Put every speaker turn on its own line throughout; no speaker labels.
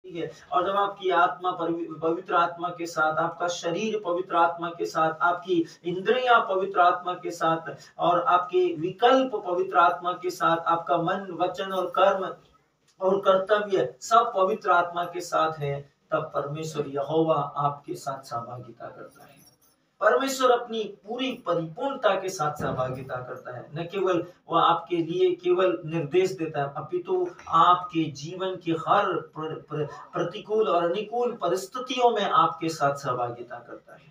ठीक है। और जब आपकी आत्मा पवित्र आत्मा के साथ, आपका शरीर पवित्र आत्मा के साथ, आपकी इंद्रियां पवित्र आत्मा के साथ और आपके विकल्प पवित्र आत्मा के साथ, आपका मन, वचन और कर्म और कर्तव्य सब पवित्र आत्मा के साथ है, तब परमेश्वर यहोवा आपके साथ सहभागिता करता है। परमेश्वर अपनी पूरी परिपूर्णता के साथ सहभागिता करता है। न केवल वह आपके लिए केवल निर्देश देता है, अपितु आपके जीवन की हर प्रतिकूल और अनुकूल परिस्थितियों में आपके साथ सहभागिता करता है।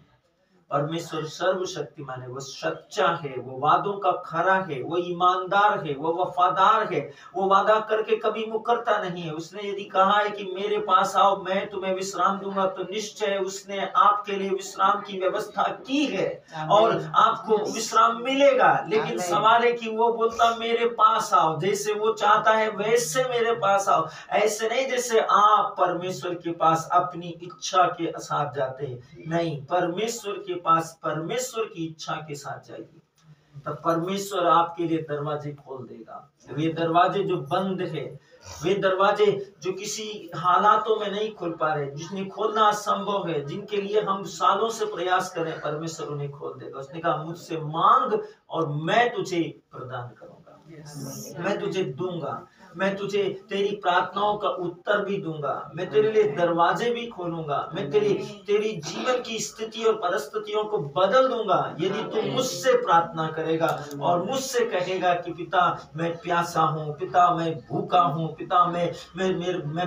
परमेश्वर सर्वशक्तिमान है, वो सच्चा है, वो वादों का खरा है, वो ईमानदार है, वो वफादार है, वो वादा करके कभी मुकरता नहीं है। उसने यदि कहा है कि मेरे पास आओ मैं तुम्हें विश्राम दूंगा, तो निश्चय उसने आपके लिए विश्राम की व्यवस्था की है और आपको विश्राम मिलेगा। लेकिन सवाल है कि वो बोलता मेरे पास आओ, जैसे वो चाहता है वैसे मेरे पास आओ, ऐसे नहीं जैसे आप परमेश्वर के पास अपनी इच्छा के साथ जाते हैं। नहीं, परमेश्वर के पास परमेश्वर की इच्छा के साथ जाइए, तब परमेश्वर आपके लिए दरवाजे खोल देगा। वे दरवाजे जो बंद है, वे दरवाजे जो किसी हालातों में नहीं खुल पा रहे, जिन्हें खोलना असंभव है, जिनके लिए हम सालों से प्रयास करें, परमेश्वर उन्हें खोल देगा। उसने कहा मुझसे मांग और मैं तुझे प्रदान करूंगा, मैं तुझे दूंगा, मैं तुझे तेरी प्रार्थनाओं का उत्तर भी दूंगा, मैं तेरे लिए दरवाजे भी खोलूंगा, मैं तेरी जीवन की स्थिति और परिस्थितियों को बदल दूंगा यदि तू मुझसे प्रार्थना करेगा और मुझसे कहेगा कि पिता मैं प्यासा हूँ, पिता मैं भूखा हूँ, पिता मैं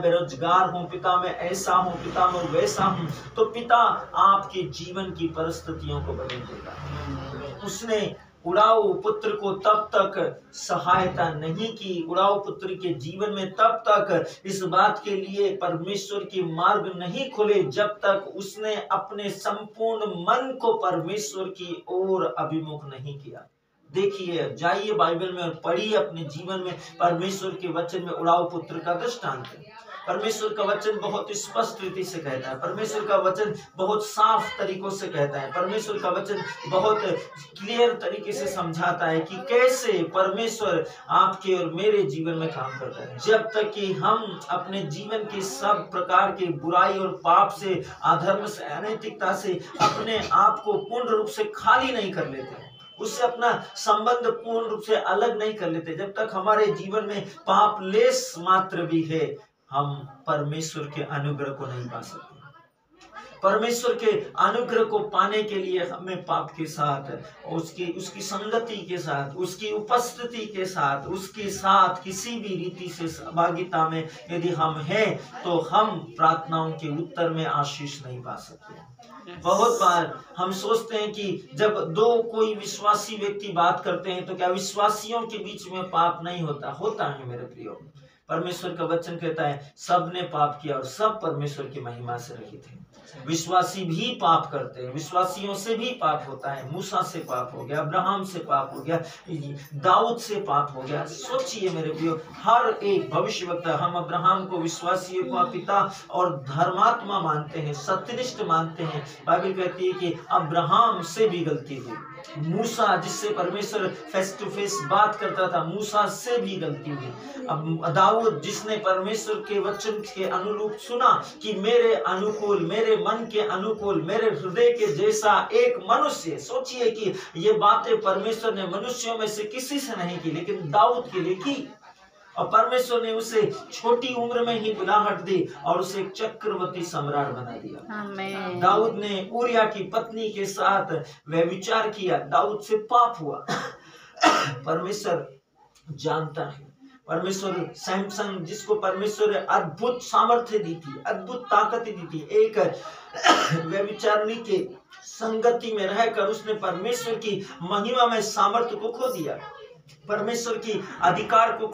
बेरोजगार हूँ, पिता मैं ऐसा हूँ, पिता मैं वैसा हूँ, तो पिता आपके जीवन की परिस्थितियों को बदल देगा। उसने उड़ाऊ पुत्र को तब तक सहायता नहीं की, उड़ाऊ पुत्र के जीवन में तब तक इस बात के लिए परमेश्वर के मार्ग नहीं खुले जब तक उसने अपने संपूर्ण मन को परमेश्वर की ओर अभिमुख नहीं किया। देखिए, जाइए बाइबल में और पढ़िए अपने जीवन में परमेश्वर के वचन में उड़ाऊ पुत्र का दृष्टांत है। परमेश्वर का वचन बहुत स्पष्ट रीति से कहता है, परमेश्वर का वचन बहुत साफ तरीकों से कहता है, परमेश्वर का वचन बहुत क्लियर तरीके से समझाता है कि कैसे परमेश्वर आपके और मेरे जीवन में काम करता है। जब तक कि हम अपने जीवन के सब प्रकार के बुराई और पाप से, अधर्म से, अनैतिकता से अपने आप को पूर्ण रूप से खाली नहीं कर लेते, उससे अपना संबंध पूर्ण रूप से अलग नहीं कर लेते, जब तक हमारे जीवन में पाप लेस मात्र भी है, हम परमेश्वर के अनुग्रह को नहीं पा सकते। परमेश्वर के अनुग्रह को पाने के लिए हमें पाप के साथ, उसकी संगति के साथ, उसकी उपस्थिति के साथ, उसके साथ किसी भी रीति से सहभागिता में यदि हम हैं, तो हम प्रार्थनाओं के उत्तर में आशीष नहीं पा सकते। बहुत बार हम सोचते हैं कि जब दो कोई विश्वासी व्यक्ति बात करते हैं तो क्या विश्वासियों के बीच में पाप नहीं होता? होता है मेरे प्रियो। परमेश्वर का वचन कहता है सब ने पाप किया और सब परमेश्वर की महिमा से रहित हैं। विश्वासी भी पाप करते हैं, विश्वासियों से भी पाप होता है। मूसा से पाप हो गया, अब्राहम से पाप हो गया, दाऊद से पाप हो गया। सोचिए मेरे प्रियो, हर एक भविष्यवक्ता, हम अब्राहम को विश्वासियों का पिता और धर्मात्मा मानते हैं, सत्यनिष्ठ मानते हैं। बाइबल कहती है कि अब्राहम से भी गलती हुई, मूसा जिससे परमेश्वर फेस टू फेस बात करता था, मूसा से भी गलती हुई। अब दाऊद जिसने परमेश्वर के वचन के अनुरूप सुना कि मेरे अनुकूल, मेरे मन के अनुकूल, मेरे हृदय के जैसा एक मनुष्य। सोचिए कि ये बातें परमेश्वर ने मनुष्यों में से किसी से नहीं की, लेकिन दाऊद के लिए की। और परमेश्वर ने उसे छोटी उम्र में ही बुलाहट दी और उसे एक चक्रवर्ती सम्राट बना दिया। दाऊद ने उरिया की पत्नी के साथ व्यभिचार किया, दाऊद से पाप हुआ। परमेश्वर जानता है। परमेश्वर सैमसन जिसको परमेश्वर ने अद्भुत सामर्थ्य दी थी, अद्भुत ताकत दी थी, एक व्यभिचारिणी के संगति में रहकर उसने परमेश्वर की महिमा में सामर्थ्य को खो दिया, परमेश्वर की अधिकार को